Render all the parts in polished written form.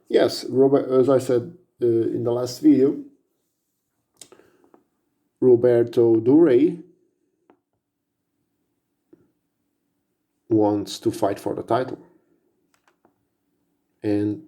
Yes, Robert, as I said in the last video, Roberto Duray wants to fight for the title. And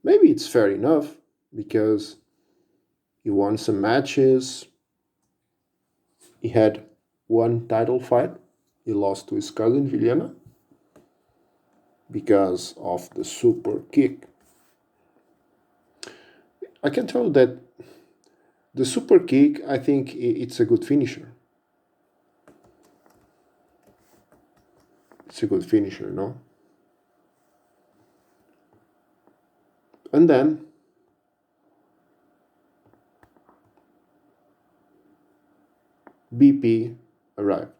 maybe it's fair enough because he won some matches. He had one title fight. He lost to his cousin Vilhena because of the super kick. I can tell you that the super kick, I think it's a good finisher. It's a good finisher, no? And then BP arrived.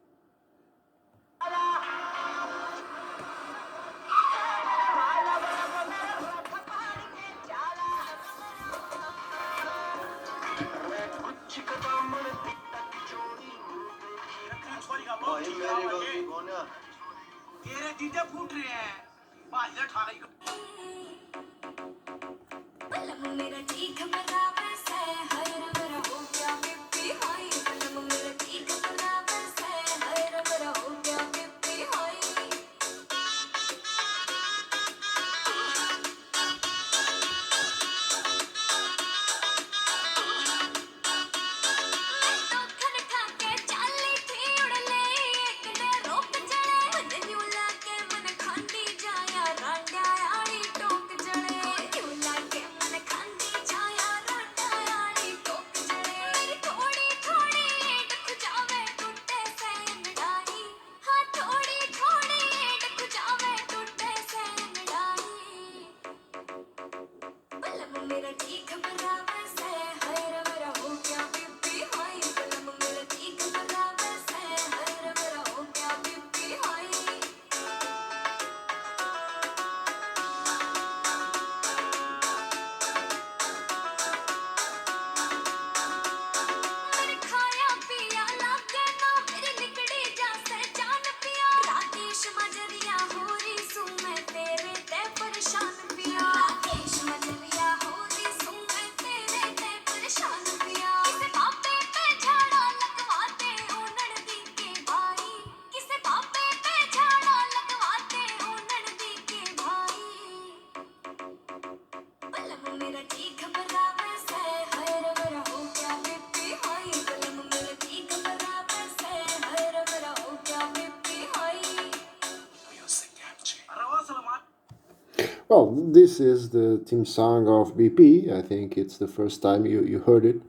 Well, this is the theme song of BP. I think it's the first time you heard it.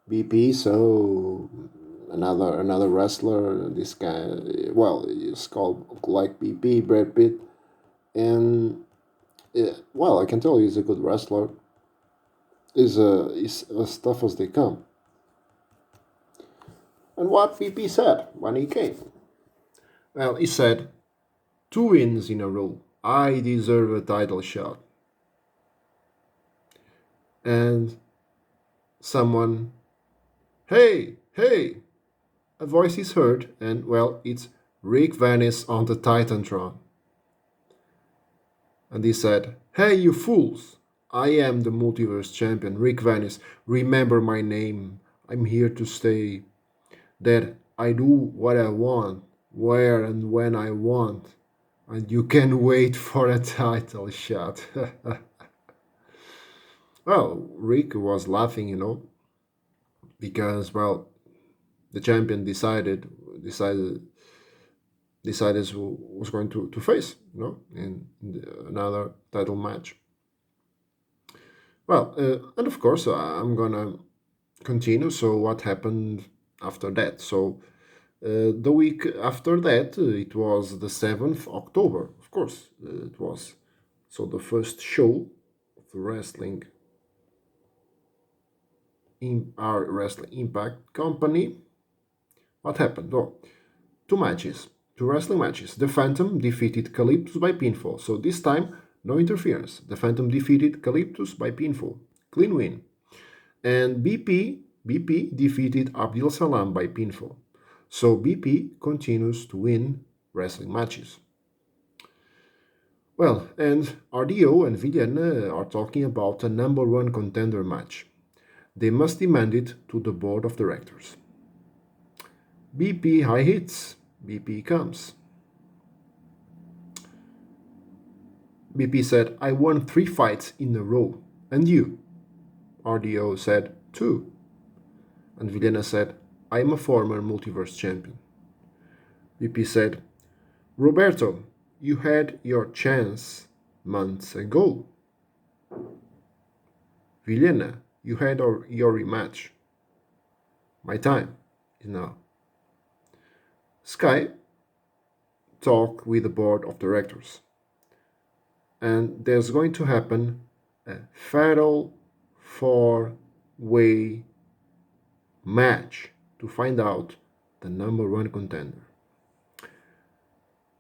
BP, so another wrestler. This guy, well, it's called like BP, Brad Pitt, and well, I can tell he's a good wrestler. Is as tough as they come. And what BP said when he came? Well, he said, 2 wins in a row. I deserve a title shot. And someone, hey, hey, a voice is heard, and well, it's Rick Venice on the Titantron. And he said, hey, you fools, I am the Multiverse champion, Rick Venice. Remember my name. I'm here to stay. That I do what I want, where and when I want. And you can wait for a title shot. Well, Rick was laughing, because, well, the champion decided who was going to face, in another title match. Well, and of course, I'm gonna continue. So what happened after that? So the week after that, it was the 7th October. Of course, it was. So the first show of the wrestling in our Wrestling Impact company. What happened? Well, two wrestling matches. The Phantom defeated Calyptus by pinfall. So this time, no interference. The Phantom defeated Calyptus by pinfall. Clean win. And BP defeated Abdil Salam by pinfall. So BP continues to win wrestling matches. Well, and RDO and Vilhena are talking about a number one contender match. They must demand it to the board of directors. BP high hits. BP comes. BP said, I won 3 fights in a row. And you? RDO said, 2. And Vilhena said, I am a former multiverse champion. BP said, Roberto, you had your chance months ago. Vilhena, you had your rematch. My time is now. Sky talked with the board of directors. And there's going to happen a fatal 4-way match to find out the number one contender.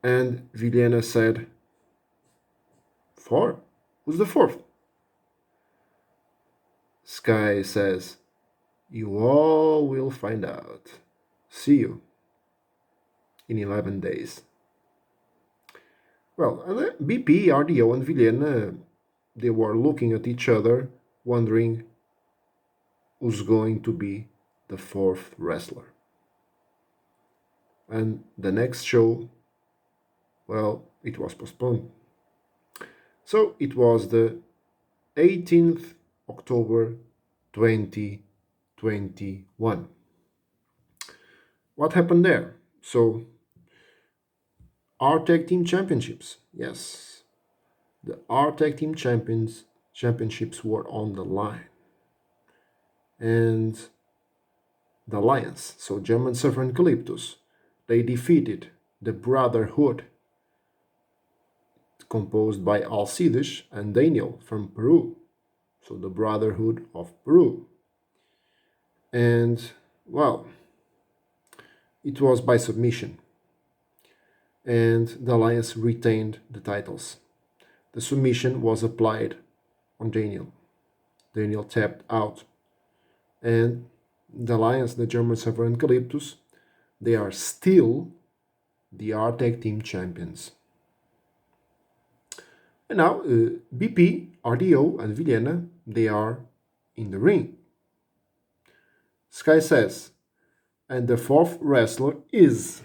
And Vilhena said, 4? Who's the 4th? Sky says, you all will find out. See you in 11 days. Well, BP, RDO, and Vilhena, they were looking at each other, wondering who's going to be the 4th wrestler. And the next show, well, it was postponed. So it was the 18th October 2021. What happened there? So, our tag team championships. Yes, the our tag team championships were on the line. And the Alliance, so German Surfer and Calyptus, they defeated the Brotherhood, composed by Alcides and Daniel from Peru, so the Brotherhood of Peru. And, well, it was by submission, and the Alliance retained the titles. The submission was applied on Daniel. Daniel tapped out, and the Alliance, the German Surfer and Calyptus, they are still the R Tag Team champions. And now BP, RDO, and Vilhena, they are in the ring. Sky says, and the 4th wrestler is...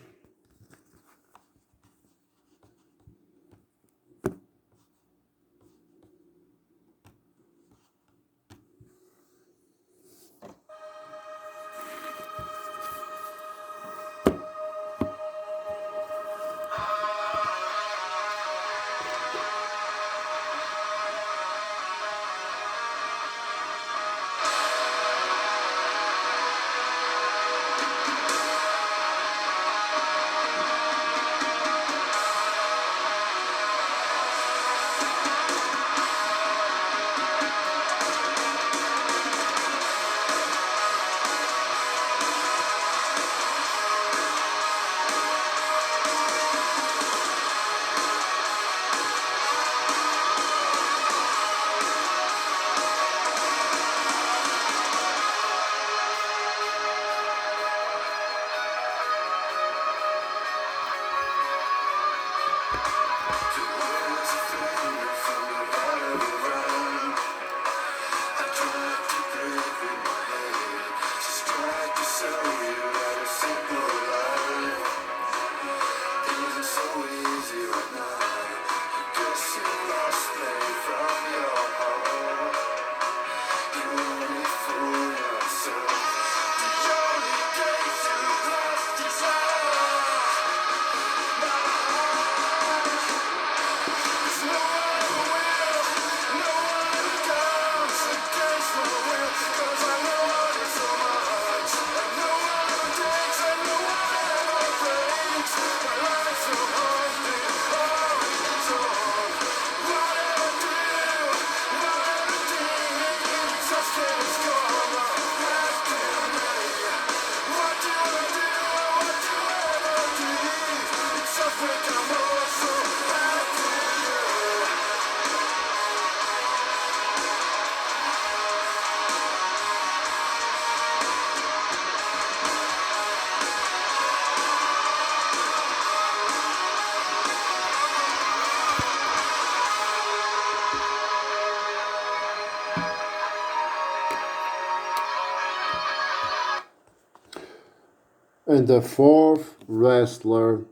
And the fourth wrestler,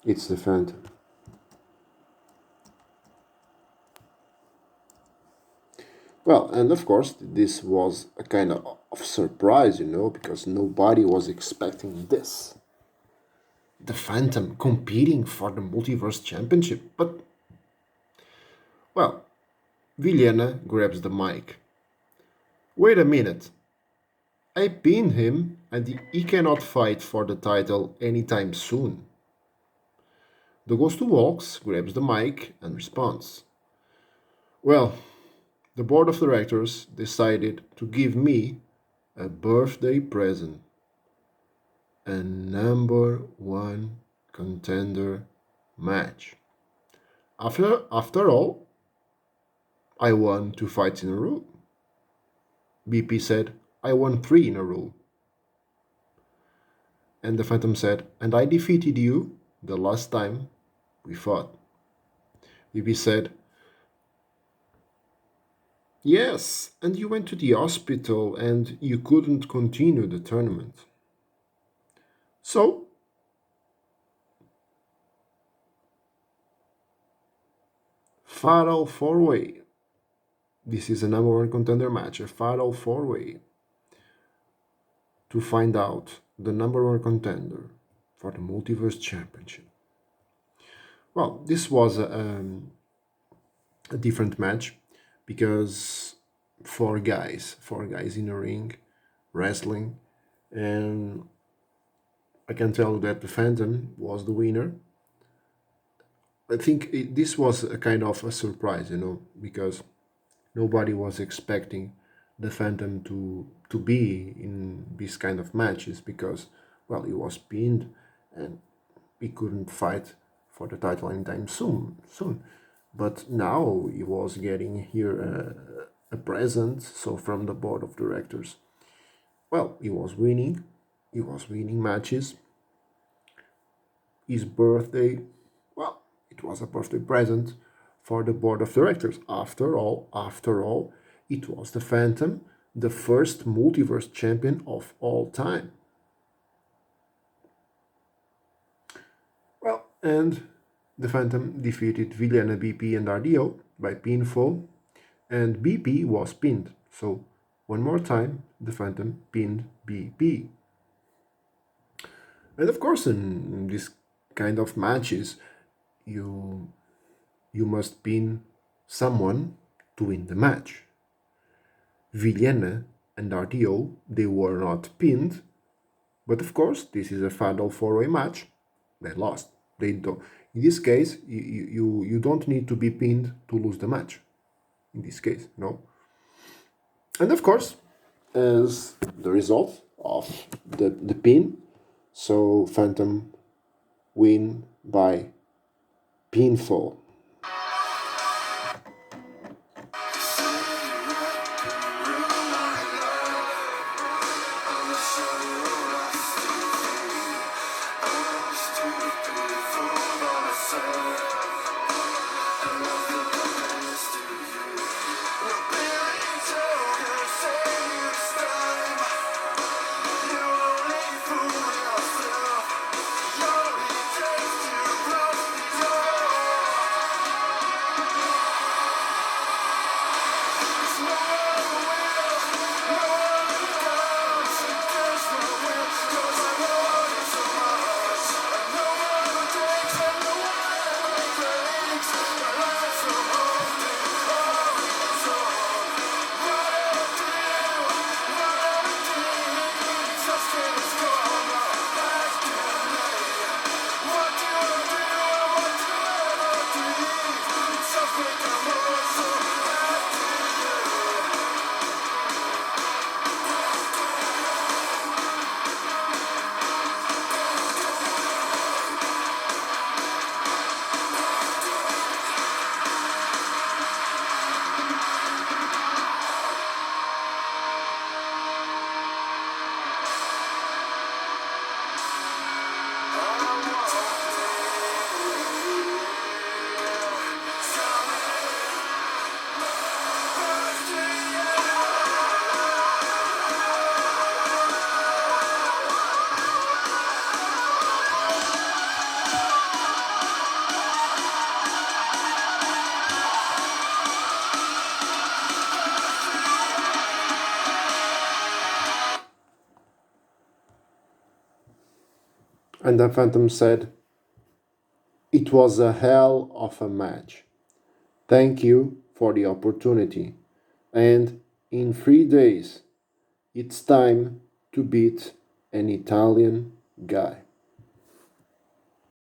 it's the Phantom. Well, and of course, this was a kind of surprise, because nobody was expecting this. The Phantom competing for the Multiverse Championship. But, well, Vilhena grabs the mic. Wait a minute. I pinned him and he cannot fight for the title anytime soon. The Ghost Who Walks grabs the mic and responds. Well, the board of directors decided to give me a birthday present. A #1 contender match. After all, I won 2 fights in a row. BP said, I won 3 in a row. And the Phantom said, and I defeated you the last time we fought. BP said, yes, and you went to the hospital and you couldn't continue the tournament. So, Fatal 4-Way. This is a #1 contender match, a Fatal 4-Way. To find out the #1 contender for the Multiverse Championship. Well, this was a different match because four guys in a ring wrestling, and I can tell you that the Phantom was the winner. I think this was a kind of a surprise, because nobody was expecting the Phantom to be in these kind of matches because, well, he was pinned and he couldn't fight for the title anytime soon. But now he was getting here a present, so from the board of directors. Well, he was winning matches. His birthday, well, it was a birthday present for the board of directors. After all, it was the Phantom, the first multiverse champion of all time. Well, and the Phantom defeated Vilhena, BP, and RDO by pinfall, and BP was pinned. So, one more time, the Phantom pinned BP. And of course, in this kind of matches, you must pin someone to win the match. Vilhena and RDO, they were not pinned, but of course, this is a Fatal 4-Way match. They lost. They don't. In this case, you don't need to be pinned to lose the match. In this case, no. And of course, as the result of the pin, so Phantom win by pinfall. And then Phantom said, "It was a hell of a match. Thank you for the opportunity. And in 3 days, it's time to beat an Italian guy."